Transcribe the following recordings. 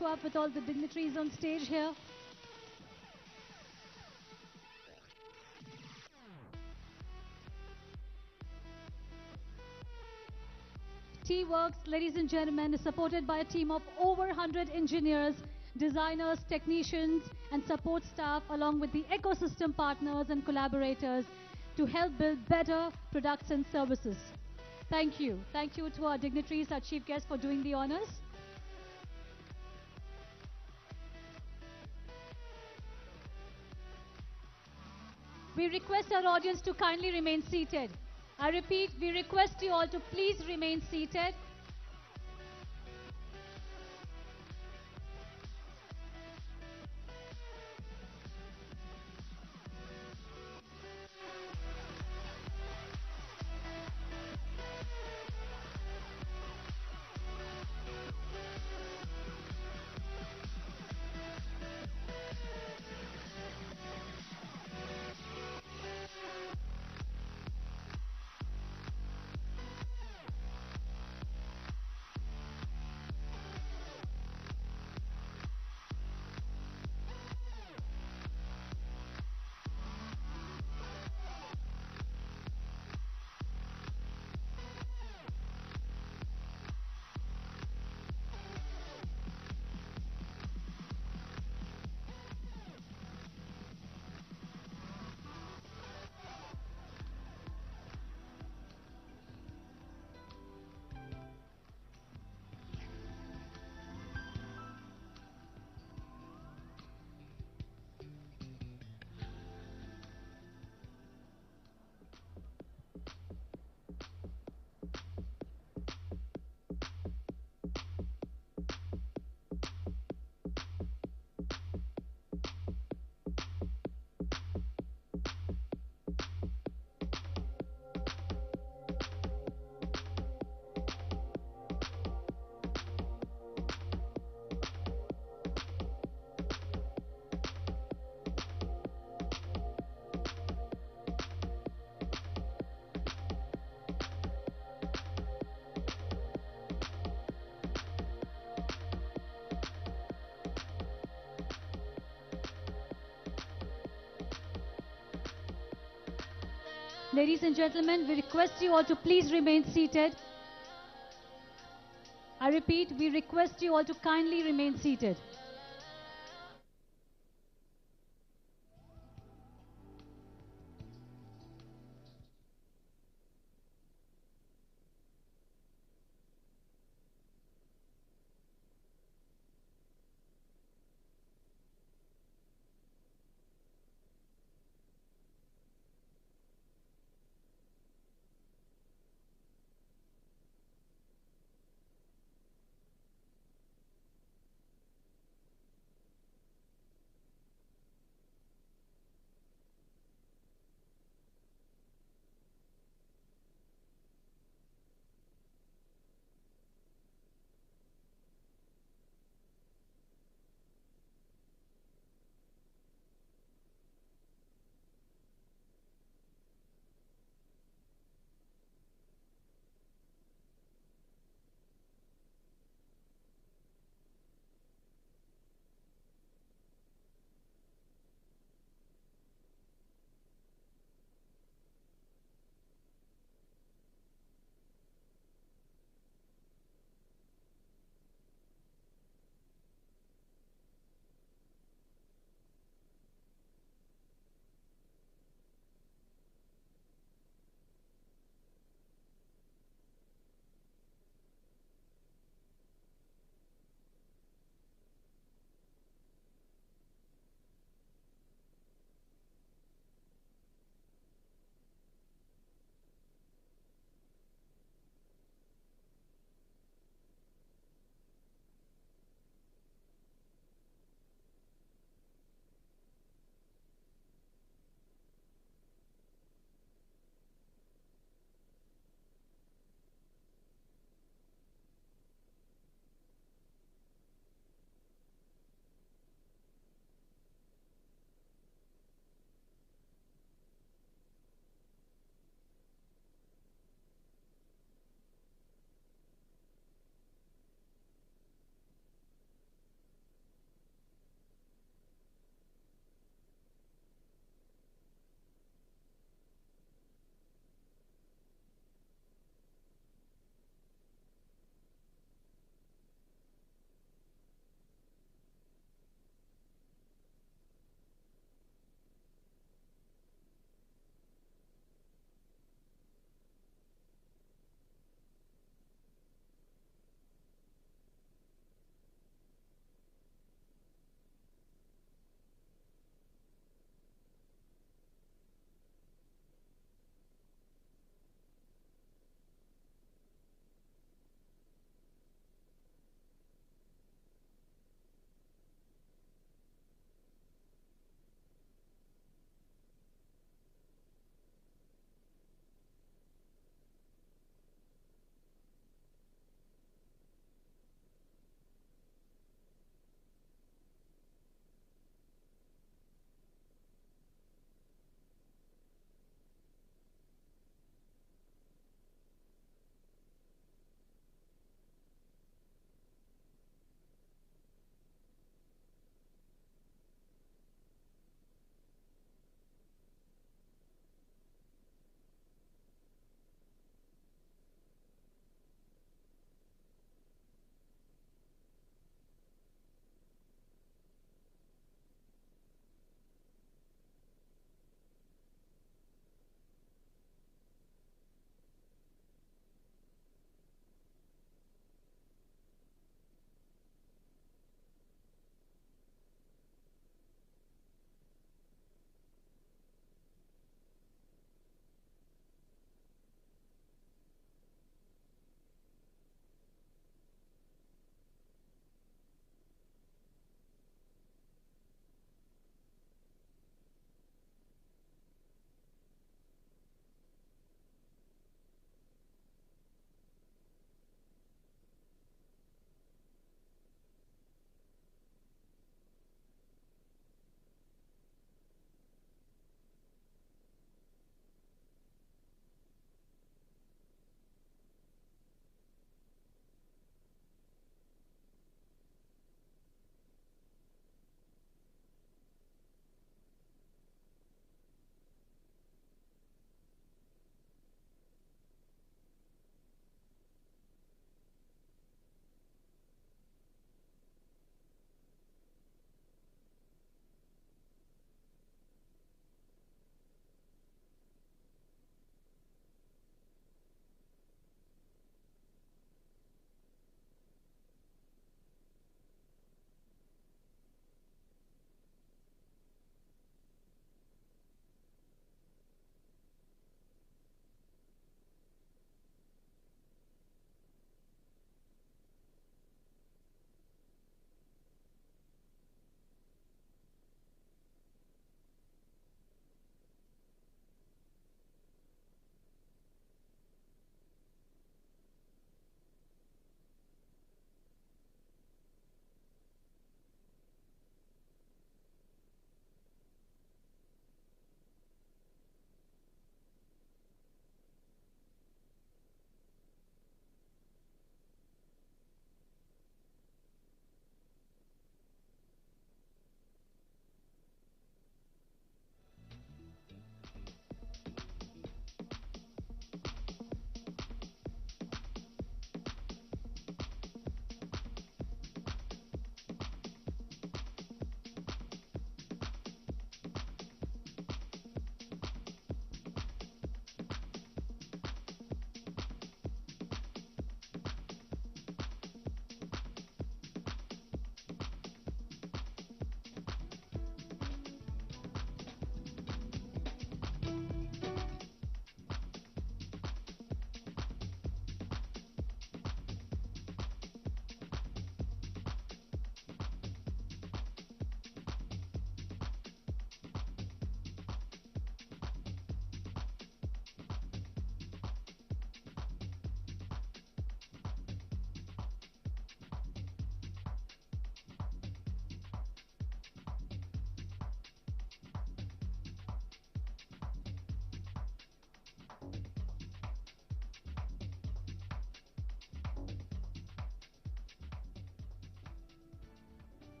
photo up with all the dignitaries on stage here. T-Works, ladies and gentlemen, is supported by a team of over 100 engineers, designers, technicians, and support staff, along with the ecosystem partners and collaborators to help build better products and services. Thank you. Thank you to our dignitaries, our chief guests, for doing the honors. We request our audience to kindly remain seated. I repeat, we request you all to please remain seated. Ladies and gentlemen, we request you all to please remain seated. I repeat, we request you all to kindly remain seated.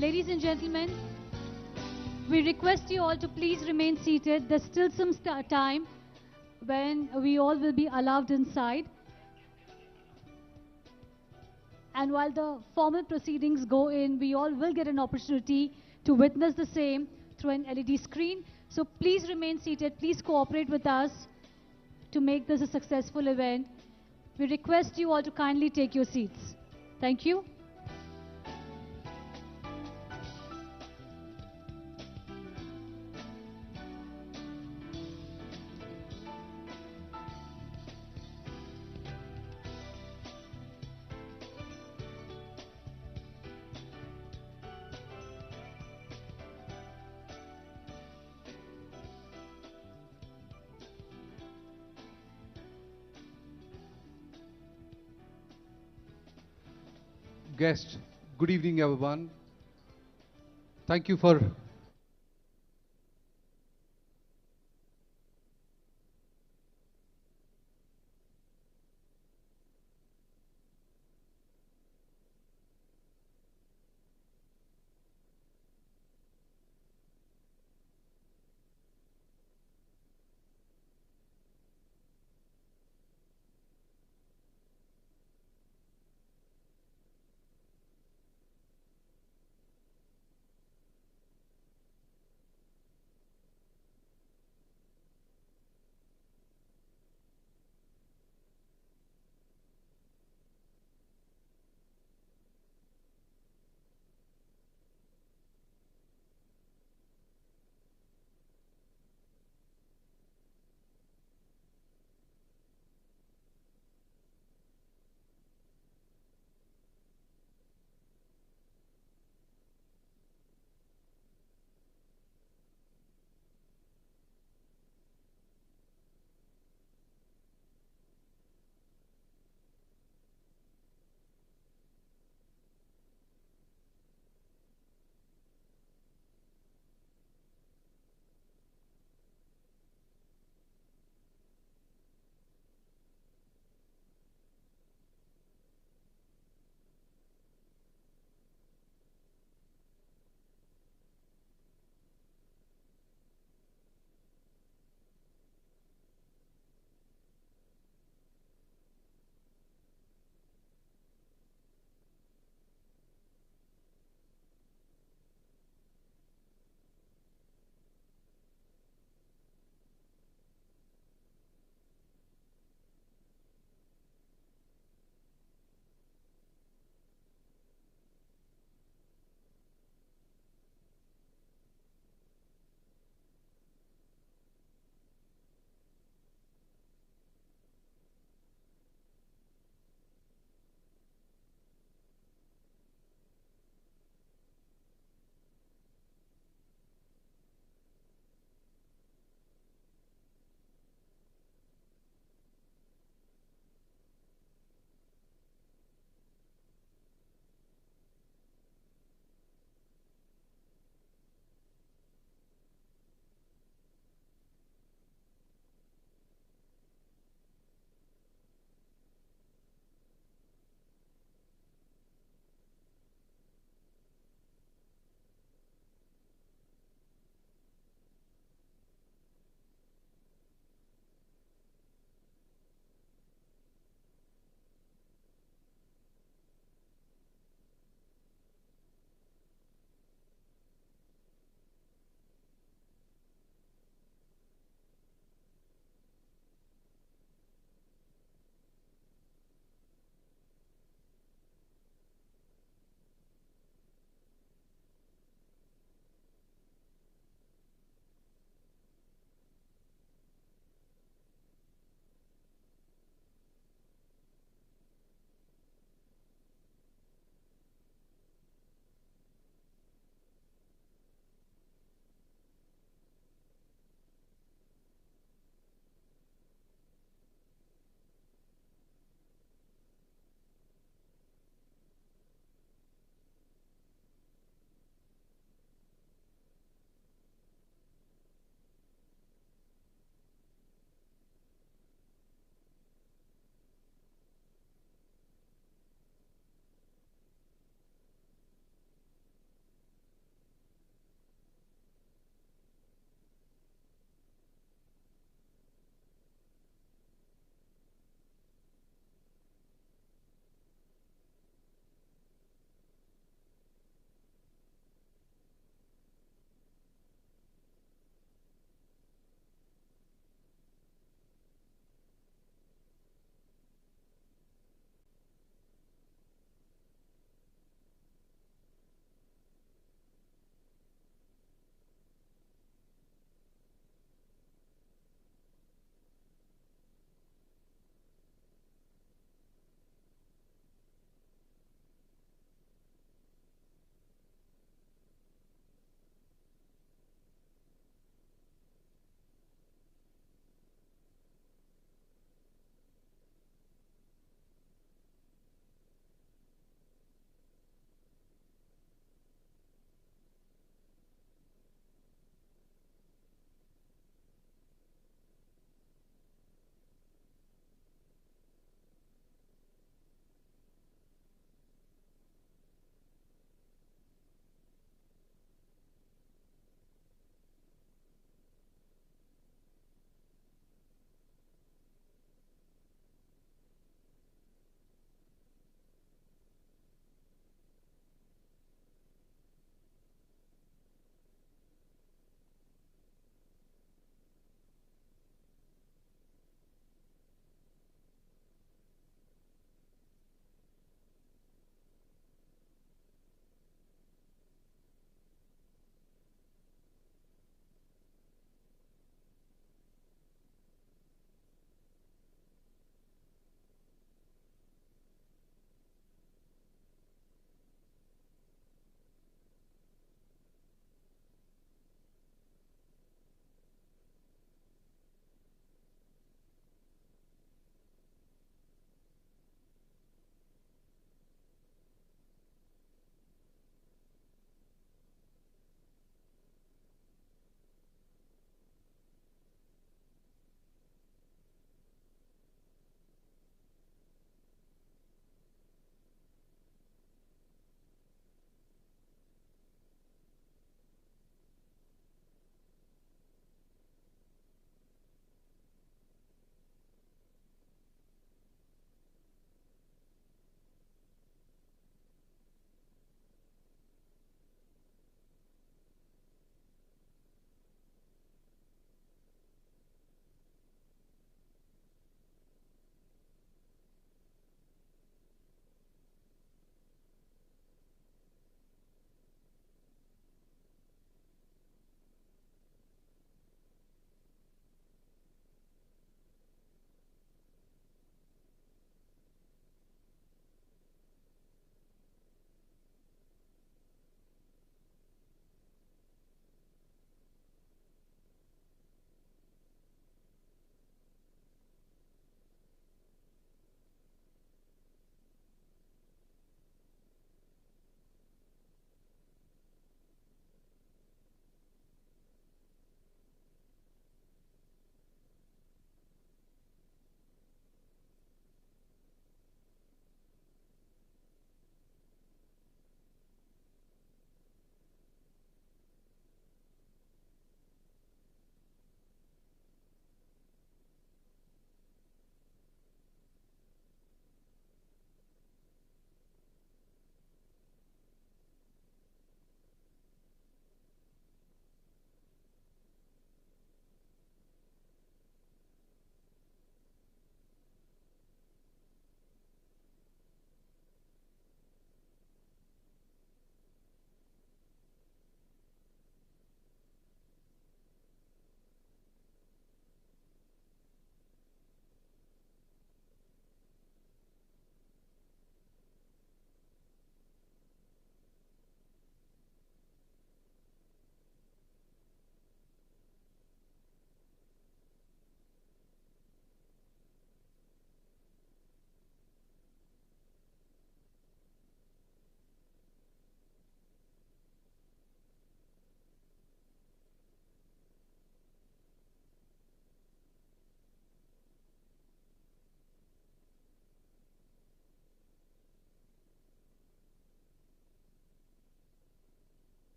Ladies and gentlemen, we request you all to please remain seated. There's still some time when we all will be allowed inside. And while the formal proceedings go in, we all will get an opportunity to witness the same through an LED screen. So please remain seated. Please cooperate with us to make this a successful event. We request you all to kindly take your seats. Thank you. Guests, good evening everyone. Thank you for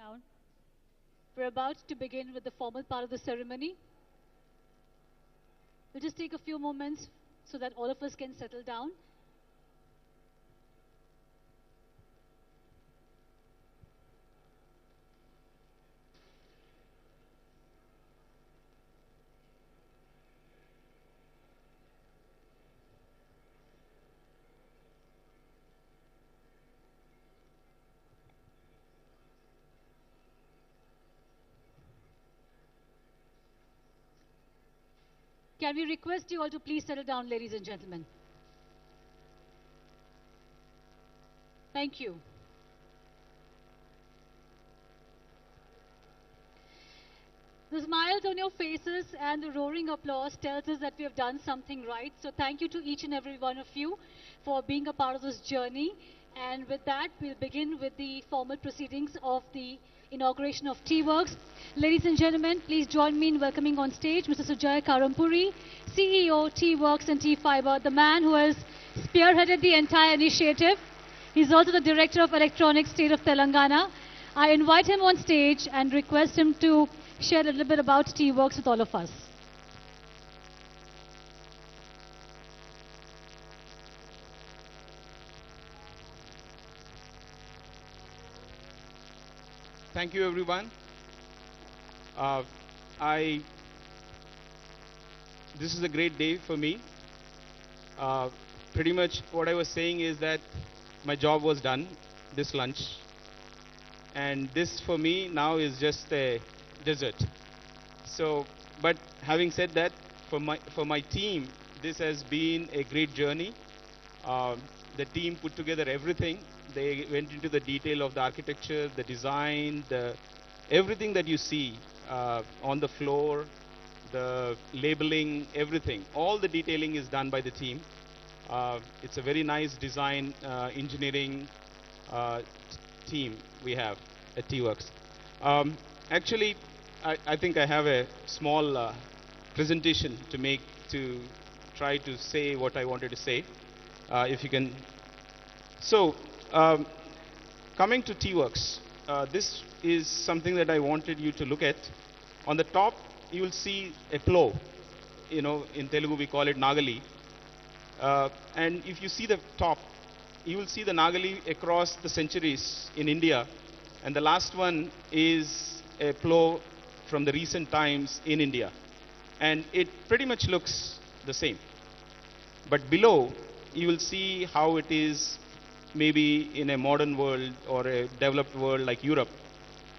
Down. We're about to begin with the formal part of the ceremony. We'll just take a few moments so that all of us can settle down. Can we request you all to please settle down, ladies and gentlemen? Thank you. The smiles on your faces and the roaring applause tells us that we have done something right. So thank you to each and every one of you for being a part of this journey. And with that, we'll begin with the formal proceedings of the inauguration of T-Works. Ladies and gentlemen, please join me in welcoming on stage Mr. Sujay Karampuri, CEO, T-Works and T-Fiber, the man who has spearheaded the entire initiative. He's also the Director of Electronics, State of Telangana. I invite him on stage and request him to share a little bit about T-Works with all of us. Thank you, everyone. This is a great day for me. Pretty much what I was saying is that my job was done this lunch, and this for me now is just a dessert. So, but having said that, for my team, this has been a great journey. The team put together everything. They went into the detail of the architecture, the design, everything that you see on the floor, the labeling, everything. All the detailing is done by the team. It's a very nice design engineering team we have at T-Works. Actually, I think I have a small presentation to make to try to say what I wanted to say. If you can. So, coming to T-Works, this is something that I wanted you to look at. On the top, you will see a plow. You know, in Telugu we call it Nagali. And if you see the top, you will see the Nagali across the centuries in India. And the last one is a plow from the recent times in India. And it pretty much looks the same. But below, you will see how it is maybe in a modern world or a developed world like Europe.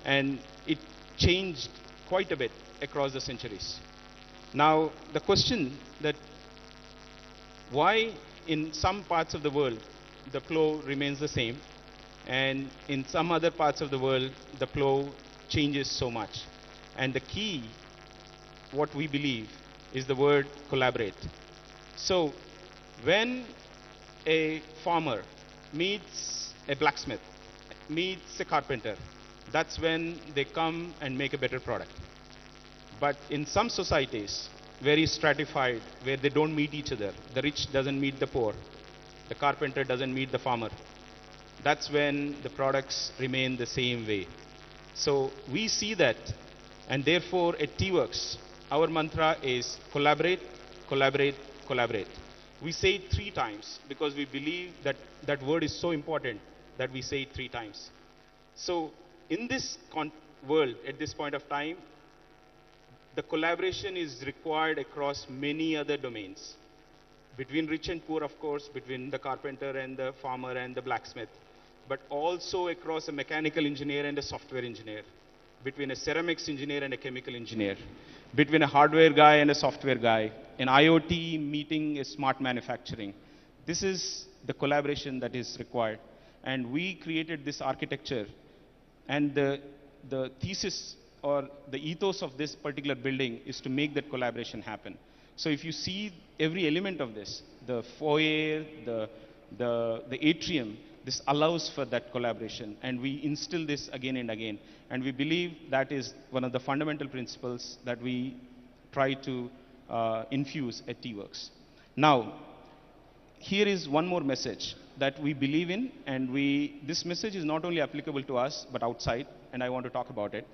And it changed quite a bit across the centuries. Now, the question that why in some parts of the world the plow remains the same, and in some other parts of the world the plow changes so much. And the key, what we believe, is the word collaborate. So, when a farmer meets a blacksmith, meets a carpenter, that's when they come and make a better product. But in some societies, very stratified, where they don't meet each other, the rich doesn't meet the poor, the carpenter doesn't meet the farmer, that's when the products remain the same way. So we see that, and therefore at T-Works, our mantra is collaborate, collaborate, collaborate. We say it 3 times because we believe that that word is so important that we say it 3 times. So in this world, at this point of time, the collaboration is required across many other domains. Between rich and poor, of course, between the carpenter and the farmer and the blacksmith, but also across a mechanical engineer and a software engineer, between a ceramics engineer and a chemical engineer, between a hardware guy and a software guy, an IoT meeting a smart manufacturing. This is the collaboration that is required. And we created this architecture, and the thesis or the ethos of this particular building is to make that collaboration happen. So if you see every element of this, the foyer, the atrium, this allows for that collaboration, and we instill this again and again. And we believe that is one of the fundamental principles that we try to infuse at T-Works. Now, here is one more message. that we believe in, and this message is not only applicable to us, but outside, and I want to talk about it.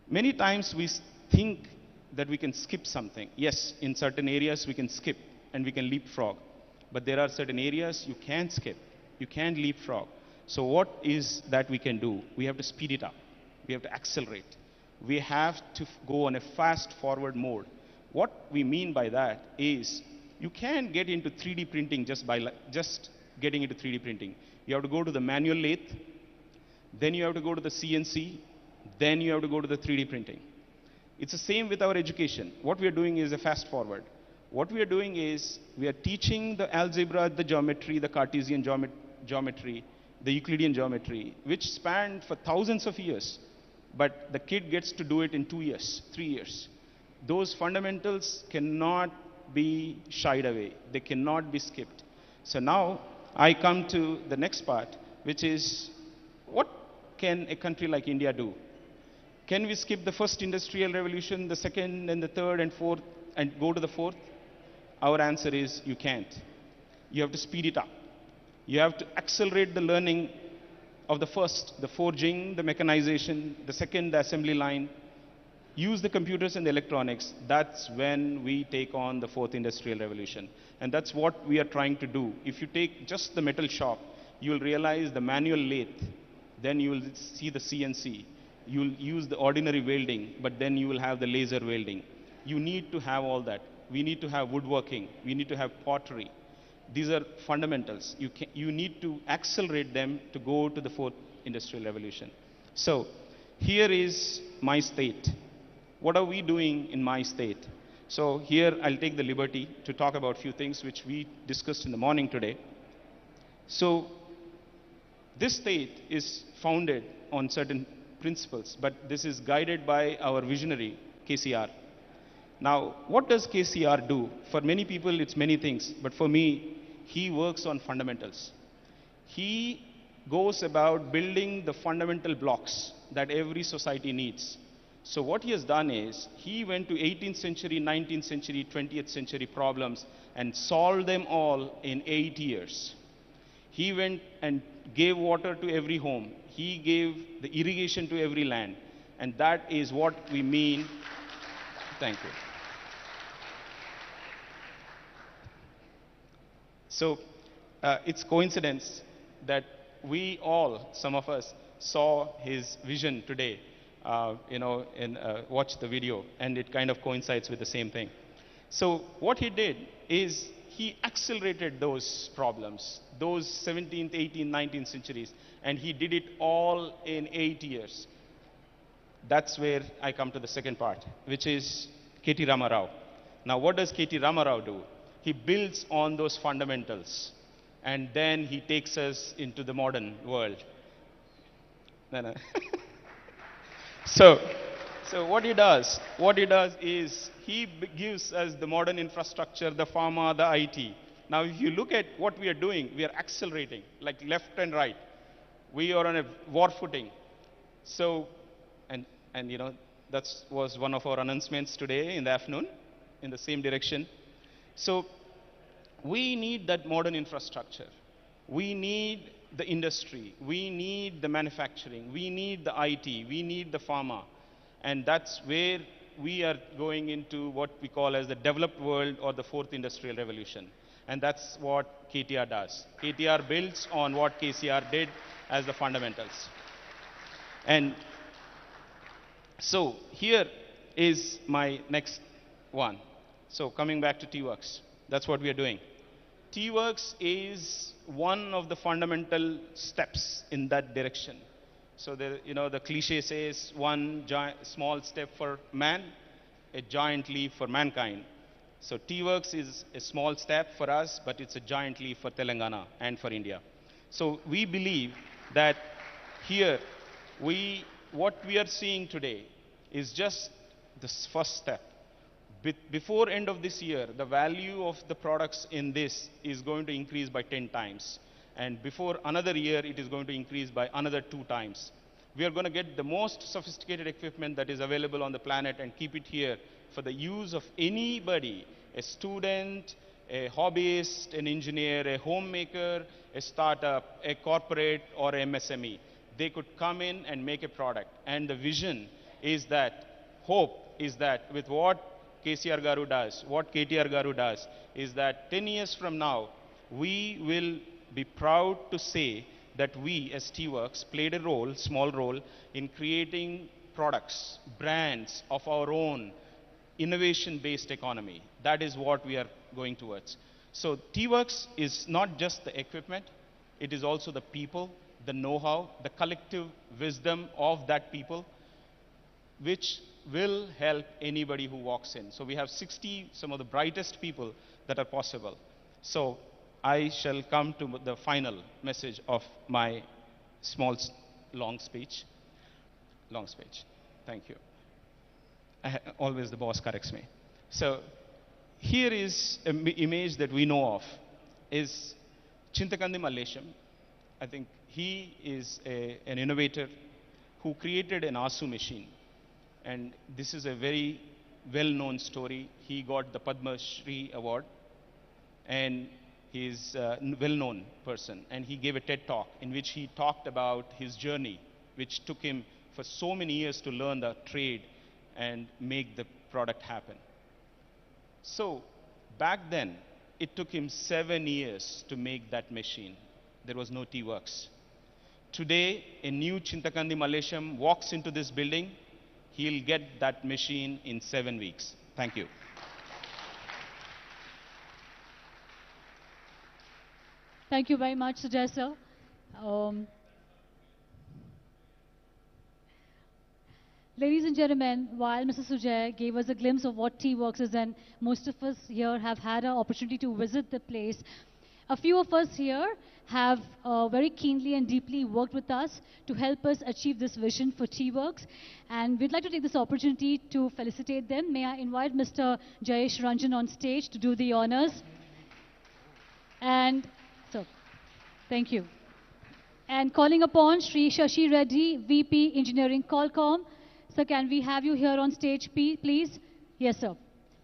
Many times we think that we can skip something. Yes, in certain areas we can skip and we can leapfrog, but there are certain areas you can't skip, you can't leapfrog. So what is that we can do? We have to speed it up. We have to accelerate. We have to go on a fast forward mode. What we mean by that is you can't get into 3D printing just by just getting into 3D printing. You have to go to the manual lathe, then you have to go to the CNC, then you have to go to the 3D printing. It's the same with our education. What we are doing is a fast forward. What we are doing is we are teaching the algebra, the geometry, the Cartesian geometry, the Euclidean geometry, which spanned for thousands of years. But the kid gets to do it in 2 years, 3 years. Those fundamentals cannot be shied away. They cannot be skipped. So now I come to the next part, which is what can a country like India do? Can we skip the first industrial revolution, the second and the third and fourth, and go to the fourth? Our answer is you can't. You have to speed it up. You have to accelerate the learning of the first, the forging, the mechanization, the second, the assembly line. Use the computers and the electronics. That's when we take on the fourth industrial revolution. And that's what we are trying to do. If you take just the metal shop, you will realize the manual lathe. Then you will see the CNC. You will use the ordinary welding, but then you will have the laser welding. You need to have all that. We need to have woodworking. We need to have pottery. These are fundamentals. You need to accelerate them to go to the fourth industrial revolution. So here is my state. What are we doing in my state? So here I'll take the liberty to talk about a few things which we discussed in the morning today. So this state is founded on certain principles, but this is guided by our visionary, KCR. Now, what does KCR do? For many people, it's many things, but for me, he works on fundamentals. He goes about building the fundamental blocks that every society needs. So what he has done is, he went to 18th century, 19th century, 20th century problems and solved them all in 8 years. He went and gave water to every home. He gave the irrigation to every land. And that is what we mean. Thank you. So it's coincidence that we all, some of us, saw his vision today, watched the video, and it kind of coincides with the same thing. So what he did is he accelerated those problems, those 17th, 18th, 19th centuries, and he did it all in 8 years. That's where I come to the second part, which is K.T. Rama Rao. Now, what does K.T. Rama Rao do? He builds on those fundamentals, and then he takes us into the modern world. No. So what he does is he gives us the modern infrastructure, the pharma, the IT. Now, if you look at what we are doing, we are accelerating, like left and right. We are on a war footing. So, and that was one of our announcements today in the afternoon, in the same direction. So we need that modern infrastructure. We need the industry. We need the manufacturing. We need the IT. We need the pharma. And that's where we are going into what we call as the developed world or the fourth industrial revolution. And that's what KTR does. KTR builds on what KCR did as the fundamentals. And so here is my next one. So coming back to T-Works, that's what we are doing. T-Works is one of the fundamental steps in that direction. So the cliche says one small step for man, a giant leap for mankind. So T-Works is a small step for us, but it's a giant leap for Telangana and for India. So we believe that here, what we are seeing today is just the first step. Before end of this year, the value of the products in this is going to increase by 10 times. And before another year, it is going to increase by another 2 times. We are going to get the most sophisticated equipment that is available on the planet and keep it here for the use of anybody, a student, a hobbyist, an engineer, a homemaker, a startup, a corporate, or MSME. They could come in and make a product. And the vision is that, hope is that with what KCR Garu does, what KTR Garu does, is that 10 years from now, we will be proud to say that we as T-Works played a role, small role, in creating products, brands of our own, innovation-based economy. That is what we are going towards. So T-Works is not just the equipment, it is also the people, the know-how, the collective wisdom of that people, which will help anybody who walks in. So we have 60, some of the brightest people that are possible. So I shall come to the final message of my small, long speech. Long speech. Thank you. Always the boss corrects me. So here is an image that we know of, is Chintakandi Mallesham. I think he is an innovator who created an ASU machine. And this is a very well-known story. He got the Padma Shri award. And he is a well-known person. And he gave a TED talk in which he talked about his journey, which took him for so many years to learn the trade and make the product happen. So back then, it took him 7 years to make that machine. There was no T-Works. Today, a new Chintakandi Mallesham walks into this building, he'll get that machine in 7 weeks. Thank you. Thank you very much, Sujay sir. Ladies and gentlemen, while Mr. Sujay gave us a glimpse of what T-Works is, and most of us here have had an opportunity to visit the place, a few of us here have very keenly and deeply worked with us to help us achieve this vision for T-Works. And we'd like to take this opportunity to felicitate them. May I invite Mr. Jayesh Ranjan on stage to do the honors. And so, thank you. And calling upon Sri Shashi Reddy, VP Engineering Qualcomm. Sir, can we have you here on stage, please? Yes, sir.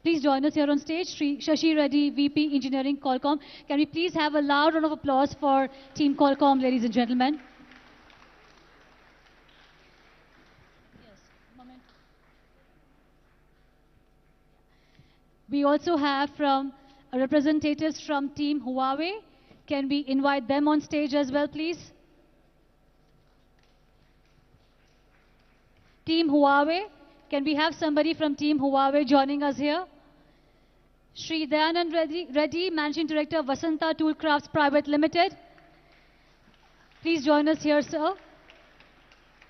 Please join us here on stage. Sri Shashi Reddy, VP Engineering Qualcomm. Can we please have a loud round of applause for Team Qualcomm, ladies and gentlemen? Yes, moment. We also have from representatives from Team Huawei. Can we invite them on stage as well, please? Team Huawei. Can we have somebody from Team Huawei joining us here? Sri Dayanand Reddy, Managing Director, Vasanta Toolcrafts Private Limited. Please join us here, sir.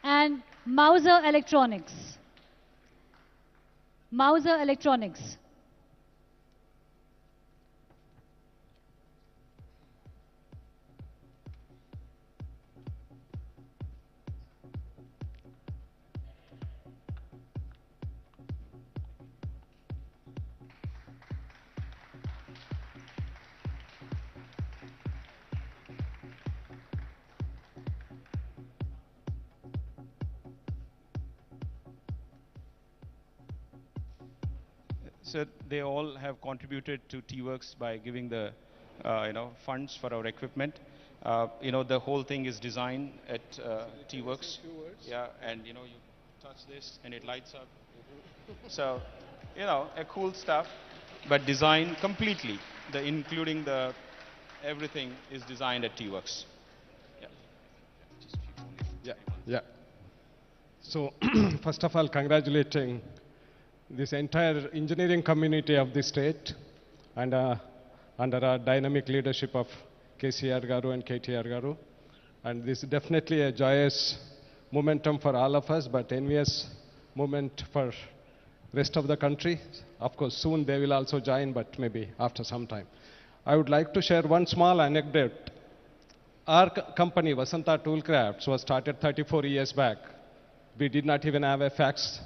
And Mauser Electronics. Mauser Electronics. So they all have contributed to T-Works by giving the funds for our equipment. The whole thing is designed at T-Works. Yeah, and you touch this and it lights up. So, a cool stuff, but designed completely. Including everything is designed at T-Works. Yeah. So, first of all, congratulating this entire engineering community of the state, and under our dynamic leadership of KCR Garu and KTR Garu. And this is definitely a joyous momentum for all of us, but envious moment for rest of the country. Of course, soon they will also join, but maybe after some time. I would like to share one small anecdote. Our company, Vasanta Toolcrafts, was started 34 years back. We did not even have a fax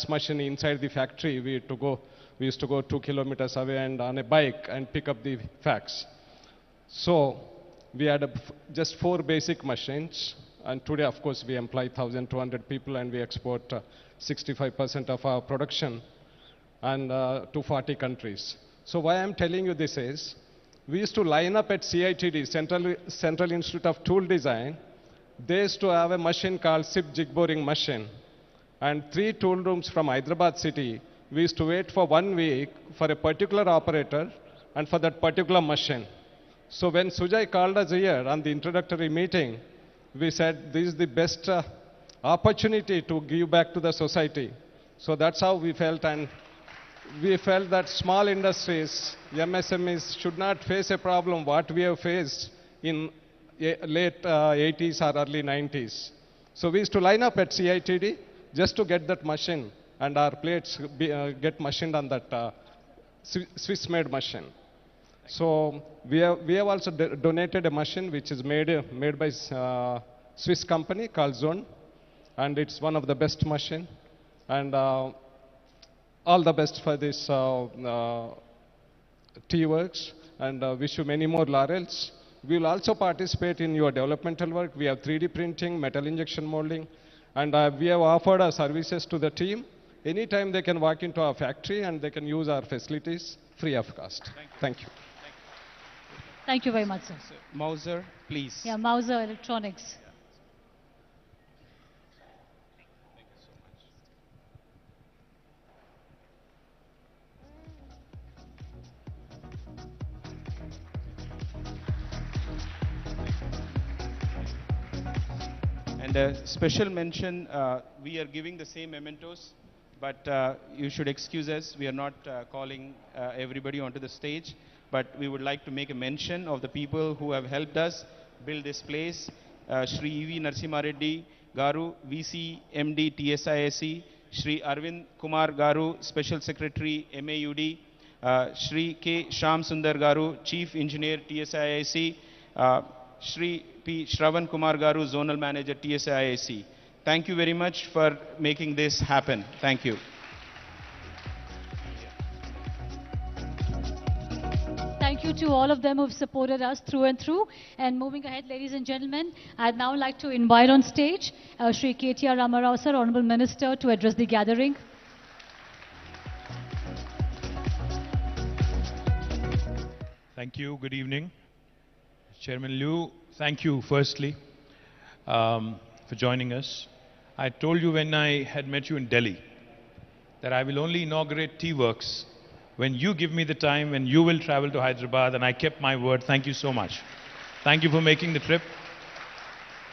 machine inside the factory. We used to go 2 kilometers away and on a bike and pick up the fax. So we had just 4 basic machines, and today of course we employ 1,200 people and we export 65% of our production and to 40 countries. So why I'm telling you this is, we used to line up at CITD, Central Institute of Tool Design. They used to have a machine called SIP jig boring machine. And 3 tool rooms from Hyderabad city, we used to wait for 1 week for a particular operator and for that particular machine. So when Sujay called us here on the introductory meeting, we said this is the best opportunity to give back to the society. So that's how we felt, and we felt that small industries, MSMEs, should not face a problem what we have faced in late 80s or early 90s. So we used to line up at CITD just to get that machine, and our plates get machined on that Swiss-made machine. So we have also donated a machine which is made by Swiss company called Zone, and it's one of the best machine. And all the best for this T-Works, and wish you many more laurels. We will also participate in your developmental work. We have 3D printing, metal injection molding, and we have offered our services to the team. Anytime they can walk into our factory and they can use our facilities free of cost. Thank you. Thank you very much, sir. Mauser, please. Yeah, Mauser Electronics. And a special mention, we are giving the same mementos, but you should excuse us. We are not calling everybody onto the stage, but we would like to make a mention of the people who have helped us build this place. Shri E.V. Narasimha Reddy Garu, VC, MD, TSISE, Shri Arvind Kumar Garu, Special Secretary, MAUD, Shri K. Shyam Sundar Garu, Chief Engineer, TSISE, Shri P. Shravan Kumar Garu, Zonal Manager, TSISE. Thank you very much for making this happen. Thank you. Thank you to all of them who've supported us through and through. And moving ahead, ladies and gentlemen, I'd now like to invite on stage Shri KTR Ramarao sir, Honorable Minister, to address the gathering. Thank you. Good evening. Chairman Liu, thank you firstly for joining us. I told you when I had met you in Delhi that I will only inaugurate T-Works when you give me the time, when you will travel to Hyderabad, and I kept my word. Thank you so much. Thank you for making the trip.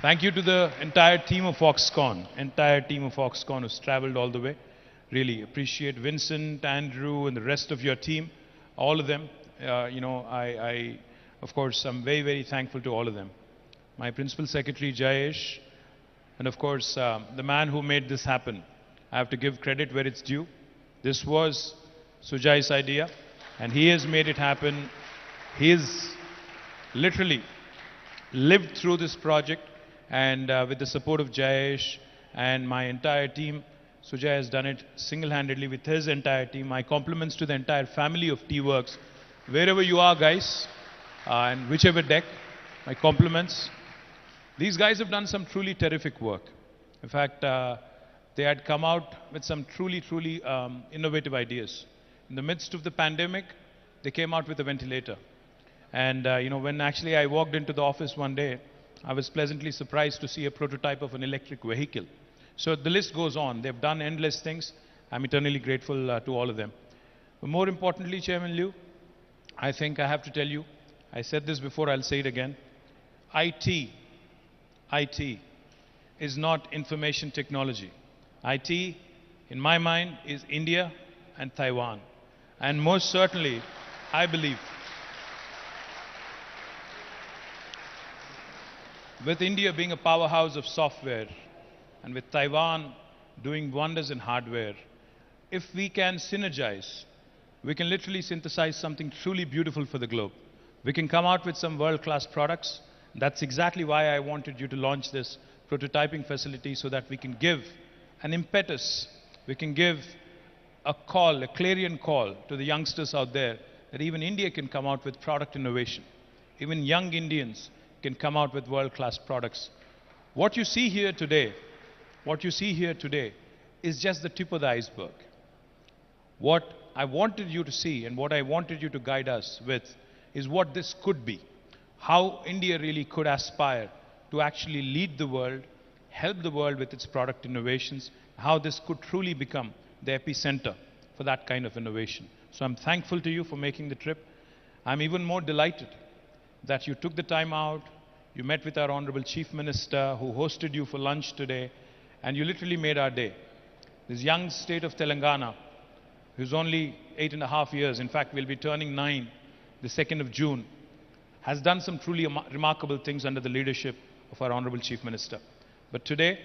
Thank you to the entire team of Foxconn, who's traveled all the way. Really appreciate Vincent, Andrew, and the rest of your team, all of them. Of course, I'm very, very thankful to all of them. My Principal Secretary, Jayesh, and of course, the man who made this happen. I have to give credit where it's due. This was Sujay's idea, and he has made it happen. He has literally lived through this project, and with the support of Jayesh and my entire team, Sujay has done it single-handedly with his entire team. My compliments to the entire family of T-Works. Wherever you are, guys, and whichever deck, my compliments. These guys have done some truly terrific work. In fact, they had come out with some truly innovative ideas. In the midst of the pandemic, they came out with a ventilator. And when actually I walked into the office one day, I was pleasantly surprised to see a prototype of an electric vehicle. So the list goes on. They've done endless things. I'm eternally grateful to all of them. But more importantly, Chairman Liu, I think I have to tell you, I said this before, I'll say it again. IT is not information technology. IT, in my mind, is India and Taiwan. And most certainly, I believe, with India being a powerhouse of software, and with Taiwan doing wonders in hardware, if we can synergize, we can literally synthesize something truly beautiful for the globe. We can come out with some world-class products. That's exactly why I wanted you to launch this prototyping facility, so that we can give an impetus, we can give a call, a clarion call to the youngsters out there, that even India can come out with product innovation. Even young Indians can come out with world-class products. What you see here today is just the tip of the iceberg. What I wanted you to see and what I wanted you to guide us with is what this could be. How India really could aspire to actually lead the world, help the world with its product innovations, how this could truly become the epicenter for that kind of innovation. So I'm thankful to you for making the trip. I'm even more delighted that you took the time out, you met with our Honorable Chief Minister who hosted you for lunch today, and you literally made our day. This young state of Telangana, who's only 8.5 years, in fact will be turning 9 the 2nd of June, has done some truly remarkable things under the leadership of our Honorable Chief Minister. But today,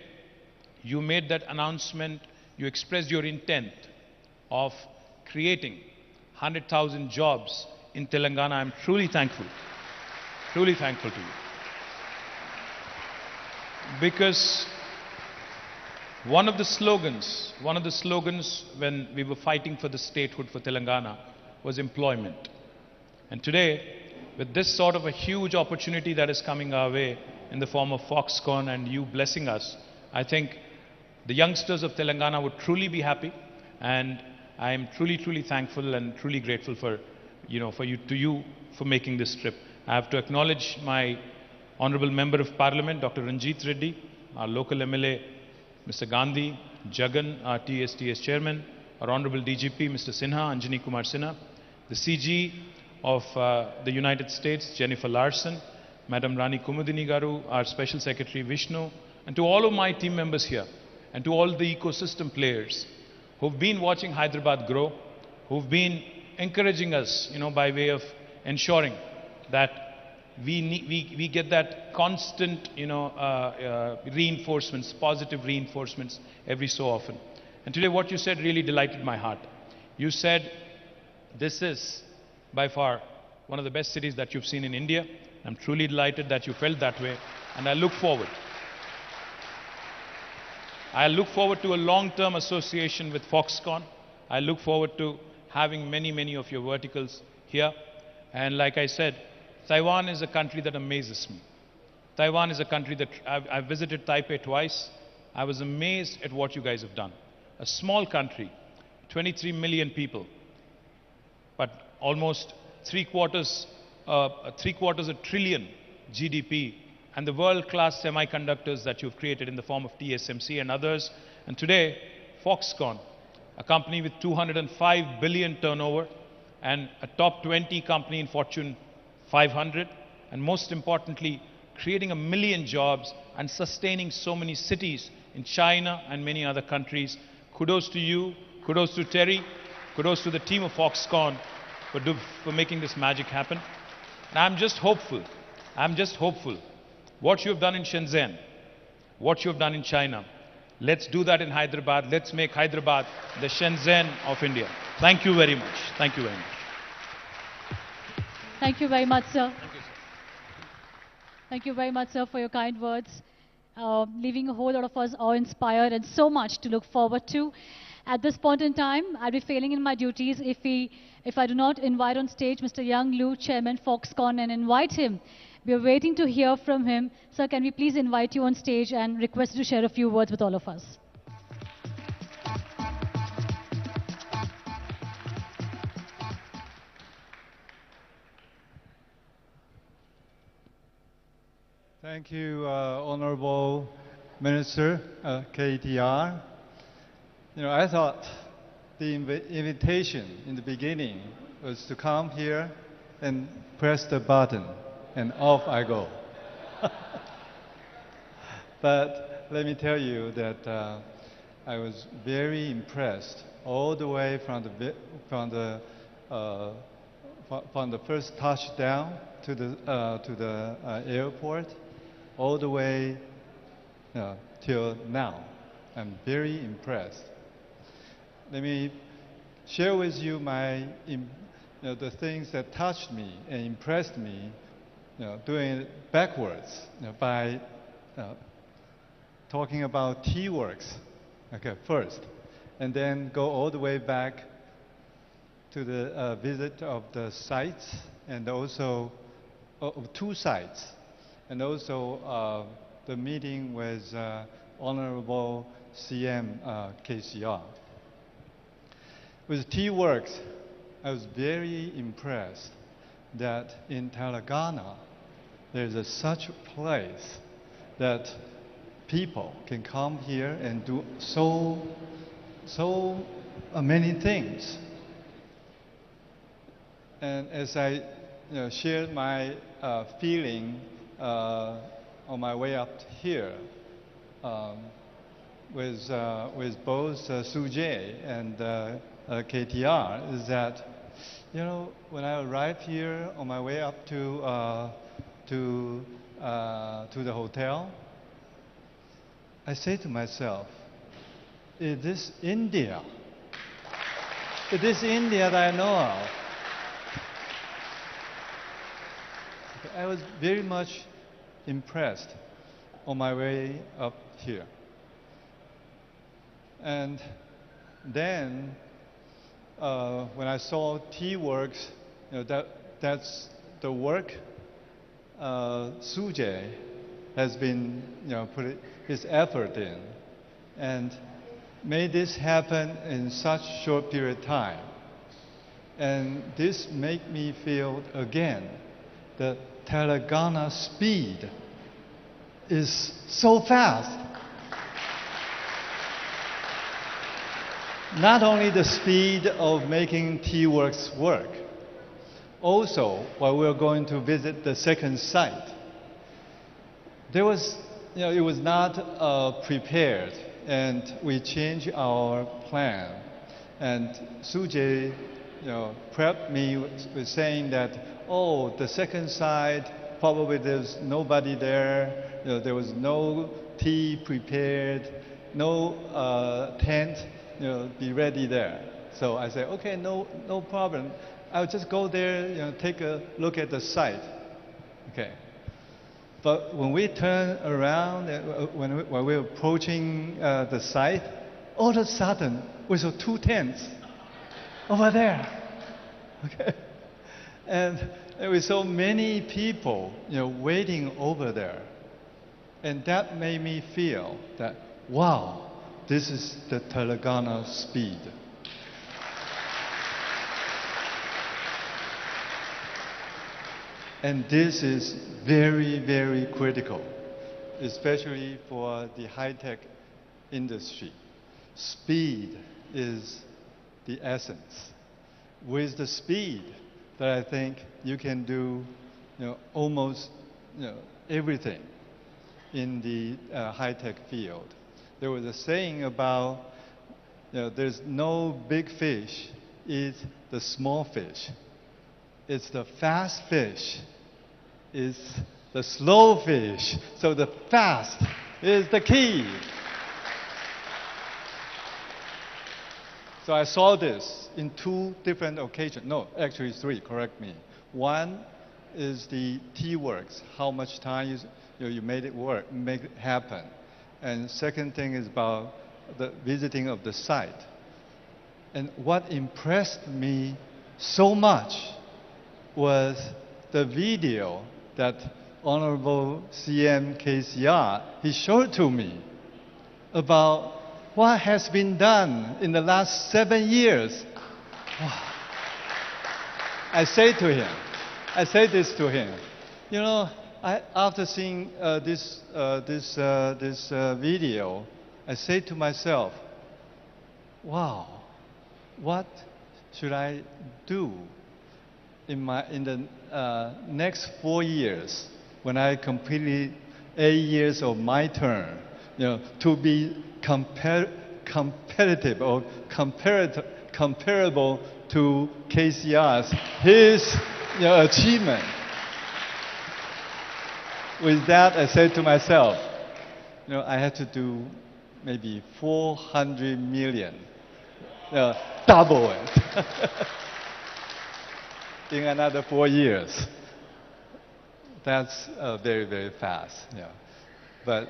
you made that announcement, you expressed your intent of creating 100,000 jobs in Telangana. I'm truly thankful to you. Because one of the slogans when we were fighting for the statehood for Telangana was employment. And today, with this sort of a huge opportunity that is coming our way in the form of Foxconn and you blessing us, I think the youngsters of Telangana would truly be happy, and I am truly thankful and truly grateful for you for making this trip. I have to acknowledge my Honorable Member of Parliament, Dr. Ranjit Reddy, our local MLA, Mr. Gandhi, Jagan, our TSTS Chairman, our Honorable DGP, Mr. Sinha, Anjani Kumar Sinha, the CG of the United States, Jennifer Larson, Madam Rani Kumudini Garu, our Special Secretary Vishnu, and to all of my team members here, and to all the ecosystem players who've been watching Hyderabad grow, who've been encouraging us, by way of ensuring that we get that constant, reinforcements, positive reinforcements every so often. And today what you said really delighted my heart. You said, this is by far one of the best cities that you've seen in India. I'm truly delighted that you felt that way, and I look forward to a long-term association with Foxconn. I look forward to having many of your verticals here. And like I said, Taiwan is a country that amazes me. Taiwan is a country that I've visited Taipei twice. I was amazed at what you guys have done. A small country, 23 million people, but almost three quarters a trillion GDP, and the world-class semiconductors that you've created in the form of TSMC and others. And today, Foxconn, a company with 205 billion turnover and a top 20 company in Fortune 500, and most importantly, creating 1 million jobs and sustaining so many cities in China and many other countries. Kudos to you, kudos to Terry, kudos to the team of Foxconn for making this magic happen. And I'm just hopeful. What you have done in Shenzhen, what you have done in China, let's do that in Hyderabad. Let's make Hyderabad the Shenzhen of India. Thank you very much. Thank you very much. Thank you very much, sir. Thank you, sir. Thank you very much, sir, for your kind words, leaving a whole lot of us awe-inspired and so much to look forward to. At this point in time, I'll be failing in my duties if I do not invite on stage Mr. Young Lu, Chairman Foxconn, and invite him. We are waiting to hear from him. Sir, can we please invite you on stage and request you to share a few words with all of us? Thank you, Honorable Minister, KTR. I thought the invitation in the beginning was to come here and press the button, and off I go. But let me tell you that I was very impressed all the way from the first touchdown to the airport, all the way till now. I'm very impressed. Let me share with you the things that touched me and impressed me, doing it backwards, by talking about T-Works, first, and then go all the way back to the visit of the sites, and also of 2 sites, and also the meeting with Honorable CM KCR. with T-Works, I was very impressed that in Telangana, there's such a place that people can come here and do so many things. And as I shared my feeling on my way up here with both Sujay and KTR, is that when I arrived here on my way up to the hotel, I say to myself, is this India? Is this India that I know of? I was very much impressed on my way up here. And then when I saw T-Works, that's the work Sujay has been put his effort in and made this happen in such short period of time. And this made me feel again the Telangana speed is so fast. Not only the speed of making T-Works work, also while we were going to visit the second site, there was, it was not prepared, and we changed our plan. And Sujay, prepped me with saying that, oh, the second site, probably there's nobody there, there was no tea prepared, no tent, be ready there. So I said, okay, no problem. I'll just go there, take a look at the site. Okay. But when we turned around, when we were approaching the site, all of a sudden we saw two tents over there. Okay. And there were so many people, waiting over there. And that made me feel that, wow, this is the Telangana speed. And this is very, very critical, especially for the high-tech industry. Speed is the essence. With the speed that I think you can do, almost, everything in the high-tech field. There was a saying about, there's no big fish, it's the small fish. It's the fast fish, it's the slow fish. So the fast is the key. So I saw this in two different occasions. No, actually three, correct me. One is the T-Works, how much time you made it work, make it happen. And second thing is about the visiting of the site. And what impressed me so much was the video that Honorable CM KCR, he showed to me about what has been done in the last 7 years. I say this to him, after seeing this video, I say to myself, wow, what should I do in the next 4 years when I completed 8 years of my term, to be competitive or comparable to KCR's, his achievement. With that, I said to myself, I had to do maybe 400 million, double it, in another 4 years. That's very, very fast. But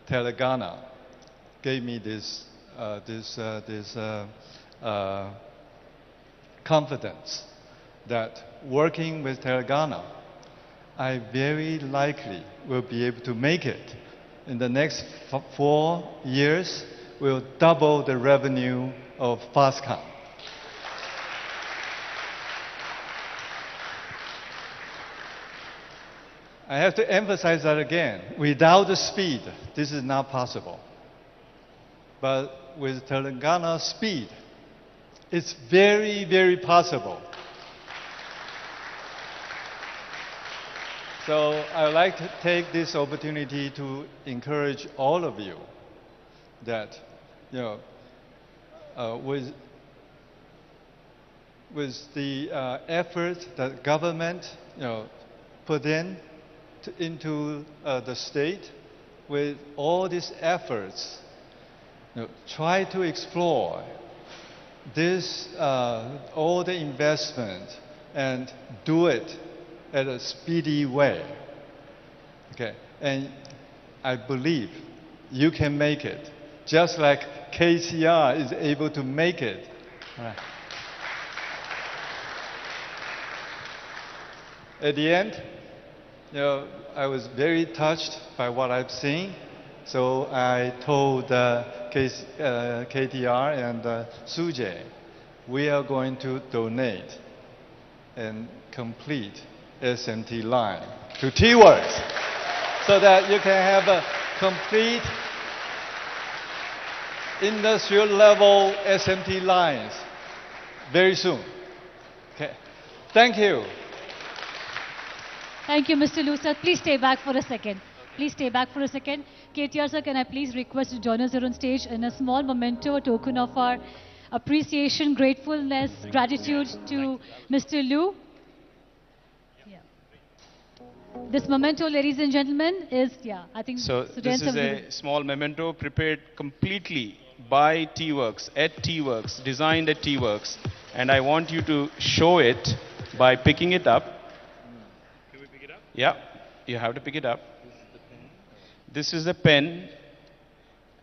Telangana gave me this confidence that working with Telangana, I very likely will be able to make it. In the next 4 years, we'll double the revenue of Fastcom. I have to emphasize that again. Without the speed, this is not possible. But with Telangana speed, it's very, very possible. So I would like to take this opportunity to encourage all of you that, with the effort that government, put into the state, with all these efforts, try to explore this, all the investment and do it at a speedy way. Okay, and I believe you can make it, just like KTR is able to make it. Right. At the end, I was very touched by what I've seen, so I told KTR and Sujay, we are going to donate and complete SMT line to T-Works so that you can have a complete industrial level SMT lines very soon. Okay. Thank you. Thank you, Mr. Lu, sir. Please stay back for a second. Please stay back for a second. KTR, sir, can I please request to join us here on stage in a small memento, a token of our appreciation, gratefulness, gratitude to Mr. Lu. This memento, ladies and gentlemen, is, I think... So this is a small memento prepared completely by T-Works, at T-Works, designed at T-Works. And I want you to show it by picking it up. Can we pick it up? Yeah, you have to pick it up. This is the pen,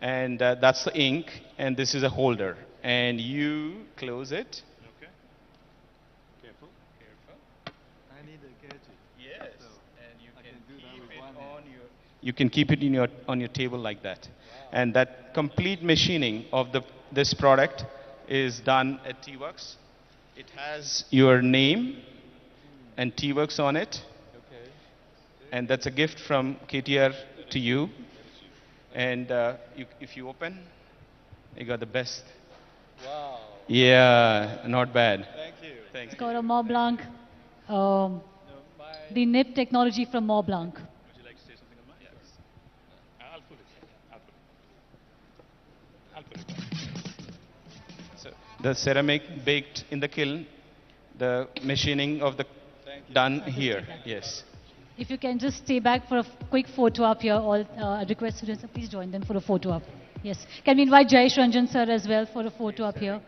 and that's the ink, and this is a holder. And you close it. Okay. Careful, careful. I need a gadget. Yes, and you can keep it on your... You can keep it in on your table like that. Wow. And that complete machining of this product is done at T-Works. It has your name and T-Works on it. Okay. And that's a gift from KTR to you. And if you open, you got the best. Wow. Yeah, not bad. Thank you. Thanks. It's got a Mont Blanc, the nib technology from Mont Blanc. Would you like to say something about it? Yes. I'll put it. I'll put it. So the ceramic baked in the kiln, the machining of the done here. Yes. If you can just stay back for a quick photo up here, all I request students, please join them for a photo up. Yes. Can we invite Jayesh Ranjan sir as well for a photo up here?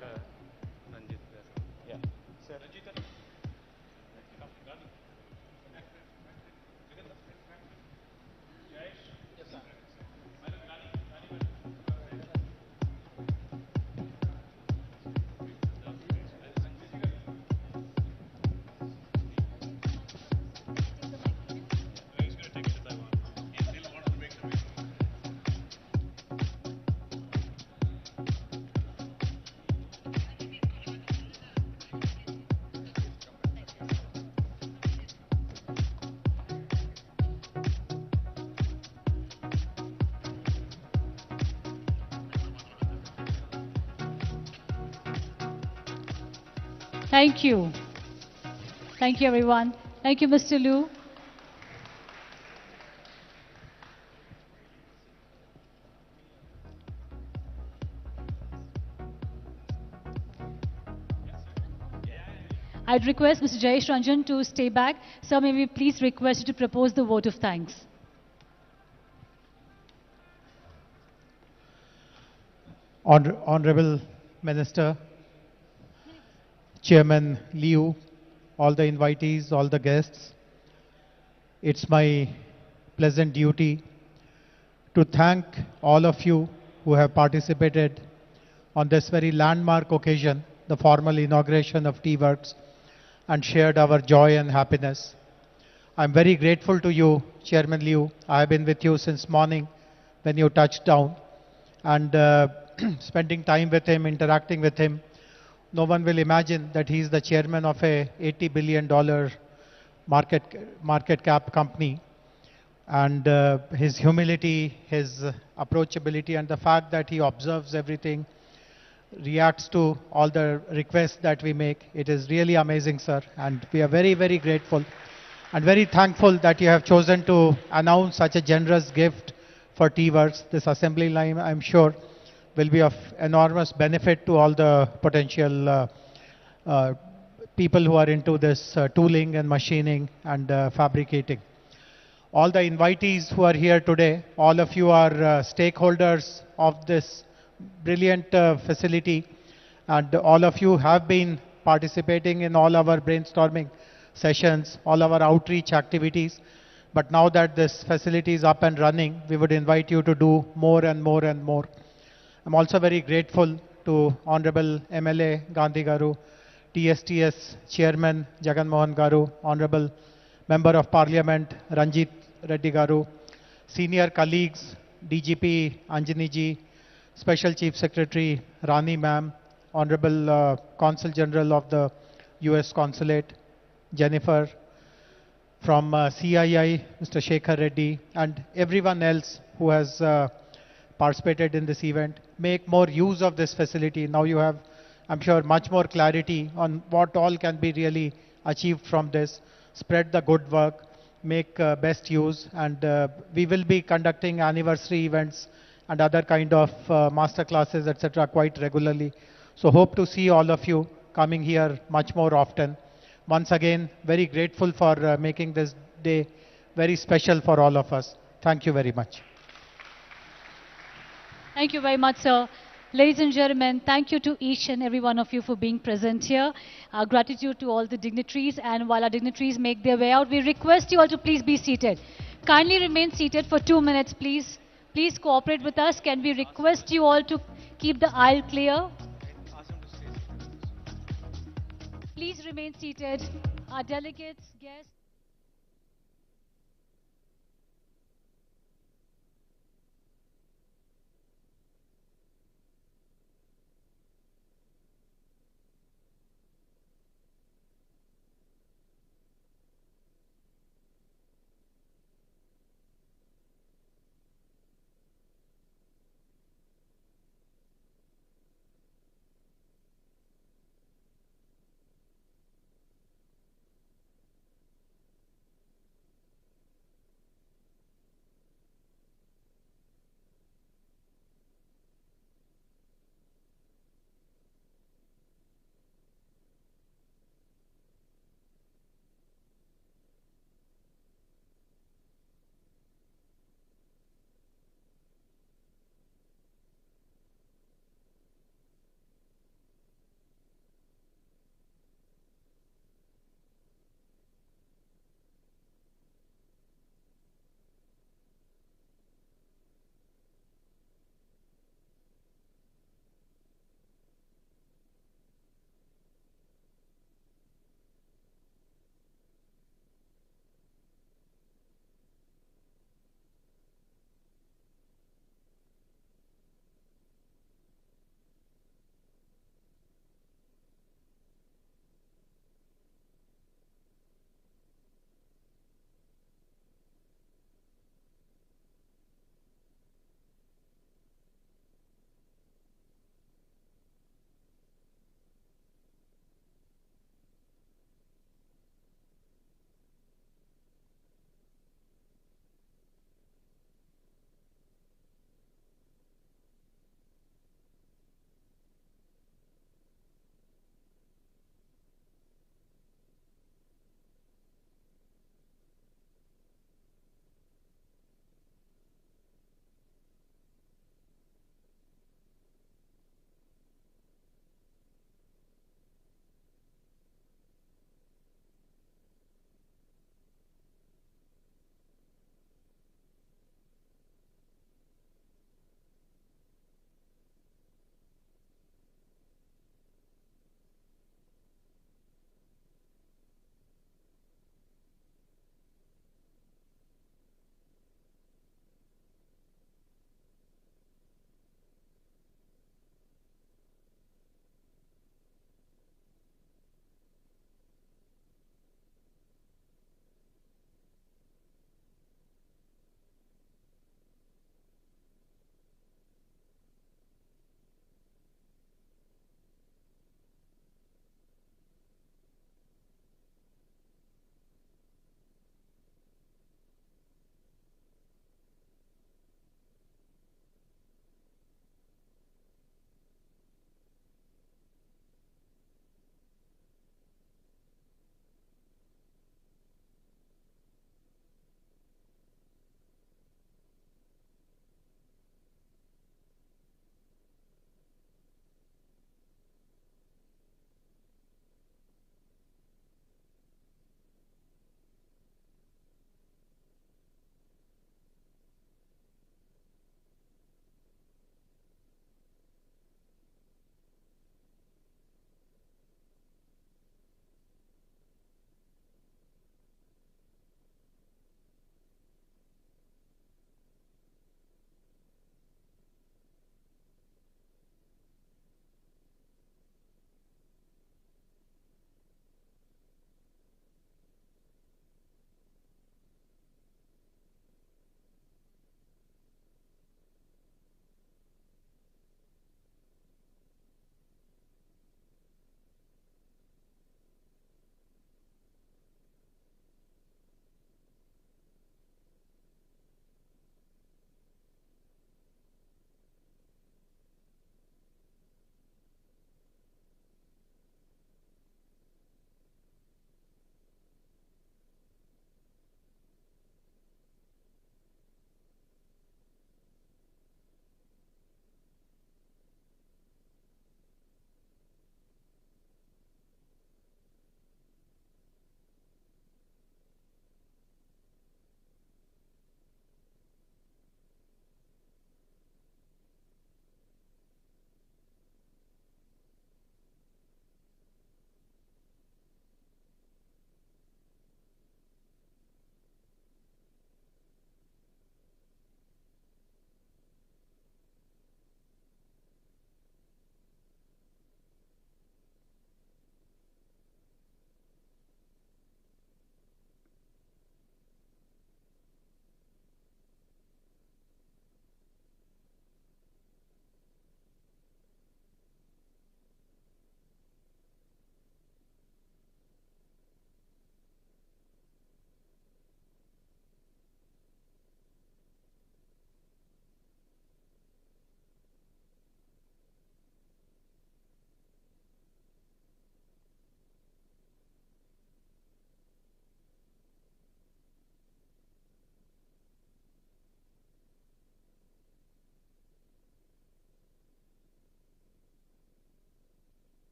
Thank you. Thank you, everyone. Thank you, Mr. Lu. I'd request Mr. Jayesh Ranjan to stay back. Sir, may we please request you to propose the vote of thanks. Honorable Minister, Chairman Liu, all the invitees, all the guests, it's my pleasant duty to thank all of you who have participated on this very landmark occasion, the formal inauguration of T-Works, and shared our joy and happiness. I'm very grateful to you, Chairman Liu. I have been with you since morning when you touched down, and spending time with him, interacting with him. No one will imagine that he is the chairman of a $80 billion market cap company, and his humility, his approachability, and the fact that he observes everything, reacts to all the requests that we make. It is really amazing, sir, and we are very, very grateful and very thankful that you have chosen to announce such a generous gift for T-Works. This assembly line, I'm sure, will be of enormous benefit to all the potential people who are into this tooling and machining and fabricating. All the invitees who are here today, all of you are stakeholders of this brilliant facility, and all of you have been participating in all our brainstorming sessions, all our outreach activities. But now that this facility is up and running, we would invite you to do more and more and more. I'm also very grateful to Honorable MLA Gandhi Garu, TSTS Chairman Jagan Mohan Garu, Honorable Member of Parliament Ranjit Reddy Garu, senior colleagues DGP Anjani ji, Special Chief Secretary Rani Ma'am, Honorable Consul General of the US Consulate, Jennifer, from CII, Mr. Shekhar Reddy, and everyone else who has participated in this event. Make more use of this facility. Now you have, I'm sure, much more clarity on what all can be really achieved from this. Spread the good work, make best use, and we will be conducting anniversary events and other kind of master classes, etc. quite regularly. So hope to see all of you coming here much more often. Once again, very grateful for making this day very special for all of us. Thank you very much. Thank you very much, sir. Ladies and gentlemen, thank you to each and every one of you for being present here. Our gratitude to all the dignitaries, and while our dignitaries make their way out, we request you all to please be seated. Kindly remain seated for 2 minutes, please. Please cooperate with us. Can we request you all to keep the aisle clear? Please remain seated. Our delegates, guests.